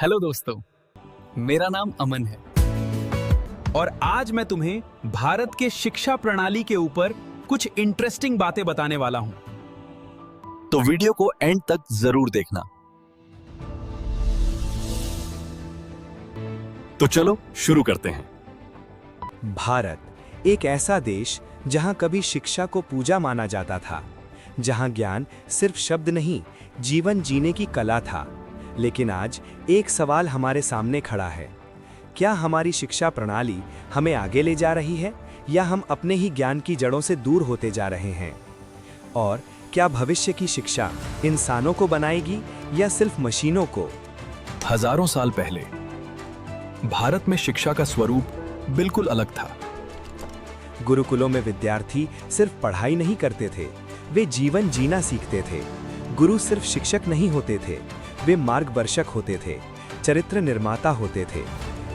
Hello दोस्तों, मेरा नाम अमन है। और आज मैं तुम्हें भारत के शिक्षा प्रणाली के ऊपर कुछ इंटरेस्टिंग बातें बताने वाला हूं। तो वीडियो को एंड तक जरूर देखना। तो चलो शुरू करते हैं। भारत एक ऐसा देश जहां कभी शिक्षा को पूजा माना जाता था, जहां ज्ञान सिर्फ शब्द नहीं, जीवन जीने की कला था। लेकिन आज एक सवाल हमारे सामने खड़ा है। क्या हमारी शिक्षा प्रणाली हमें आगे ले जा रही है या हम अपने ही ज्ञान की जड़ों से दूर होते जा रहे हैं? और क्या भविष्य की शिक्षा इंसानों को बनाएगी या सिर्फ मशीनों को? हजारों साल पहले भारत में शिक्षा का स्वरूप बिल्कुल अलग था। गुरुकुलों में विद्यार्थी सिर्फ पढ़ाई नहीं करते थे, वे जीवन जीना सीखते थे। गुरु सिर्फ शिक्षक नहीं होते थे, वे मार्गदर्शक होते थे, चरित्र निर्माता होते थे।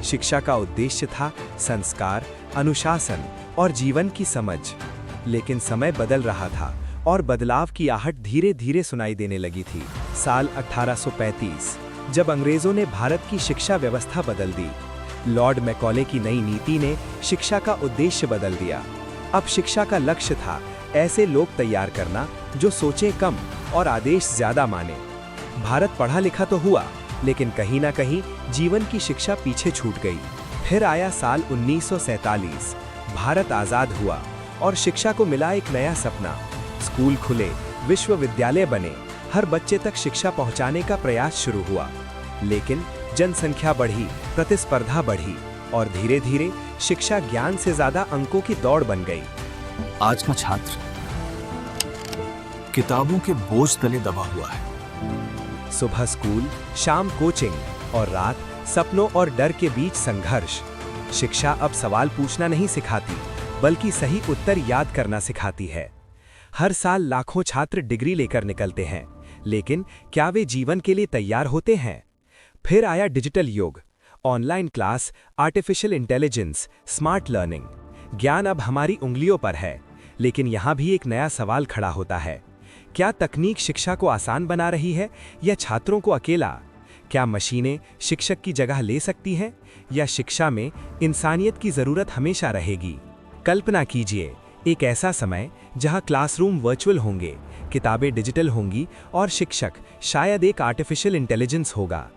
शिक्षा का उद्देश्य था संस्कार, अनुशासन और जीवन की समझ। लेकिन समय बदल रहा था और बदलाव की आहट धीरे धीरे सुनाई देने लगी थी। साल 1835 जब अंग्रेजों ने भारत की शिक्षा व्यवस्था बदल दी। लॉर्ड मैकॉले की नई नीति ने शिक्षा का उद्देश्य बदल दिया। अब शिक्षा का लक्ष्य था ऐसे लोग तैयार करना जो सोचें कम और आदेश ज्यादा माने। भारत पढ़ा लिखा तो हुआ, लेकिन कहीं ना कहीं जीवन की शिक्षा पीछे छूट गई। फिर आया साल 1947, भारत आजाद हुआ और शिक्षा को मिला एक नया सपना। स्कूल खुले, विश्वविद्यालय बने, हर बच्चे तक शिक्षा पहुंचाने का प्रयास शुरू हुआ। लेकिन जनसंख्या बढ़ी, प्रतिस्पर्धा बढ़ी और धीरे धीरे शिक्षा ज्ञान से ज्यादा अंकों की दौड़ बन गई। आज का छात्र किताबों के बोझ तले दबा हुआ है। सुबह स्कूल, शाम कोचिंग और रात सपनों और डर के बीच संघर्ष। शिक्षा अब सवाल पूछना नहीं सिखाती, बल्कि सही उत्तर याद करना सिखाती है। हर साल लाखों छात्र डिग्री लेकर निकलते हैं, लेकिन क्या वे जीवन के लिए तैयार होते हैं? फिर आया डिजिटल युग, online class, artificial intelligence, smart learning. ज्ञान अब हमारी उंगलियों पर है, लेकिन यहाँ भी एक नया सवाल खड़ा होता है। क्या तकनीक शिक्षा को आसान बना रही है या छात्रों को अकेला? क्या मशीनें शिक्षक की जगह ले सकती हैं या शिक्षा में इंसानियत की जरूरत हमेशा रहेगी? कल्पना कीजिए, एक ऐसा समय जहां क्लासरूम वर्चुअल होंगे, किताबें डिजिटल होंगी और शिक्षक शायद एक आर्टिफिशियल इंटेलिजेंस होगा।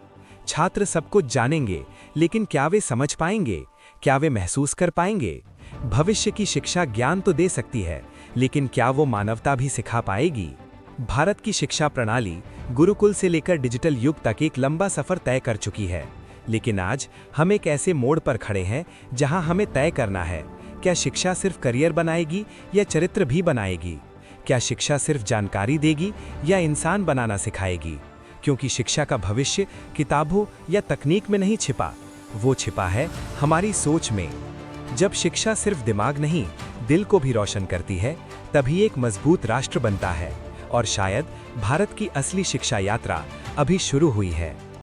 छात्र सब कुछ जानेंगे, लेकिन क्या वे समझ पाएंगे? क्या वे महसूस कर पाएंगे? भविष्य की शिक्षा ज्ञान तो दे सकती है, लेकिन क्या वो मानवता भी सिखा पाएगी? भारत की शिक्षा प्रणाली गुरुकुल से लेकर डिजिटल युग तक एक लंबा सफर तय कर चुकी है। लेकिन आज हम एक ऐसे मोड़ पर खड़े हैं जहां हमें तय करना है, क्या शिक्षा सिर्फ करियर बनाएगी या चरित्र भी बनाएगी? क्या शिक्षा सिर्फ जानकारी देगी या इंसान बनाना सिखाएगी? क्योंकि शिक्षा का भविष्य किताबों या तकनीक में नहीं छिपा, वो छिपा है हमारी सोच में। जब शिक्षा सिर्फ दिमाग नहीं, दिल को भी रोशन करती है, तभी एक मजबूत राष्ट्र बनता है। और शायद भारत की असली शिक्षा यात्रा अभी शुरू हुई है।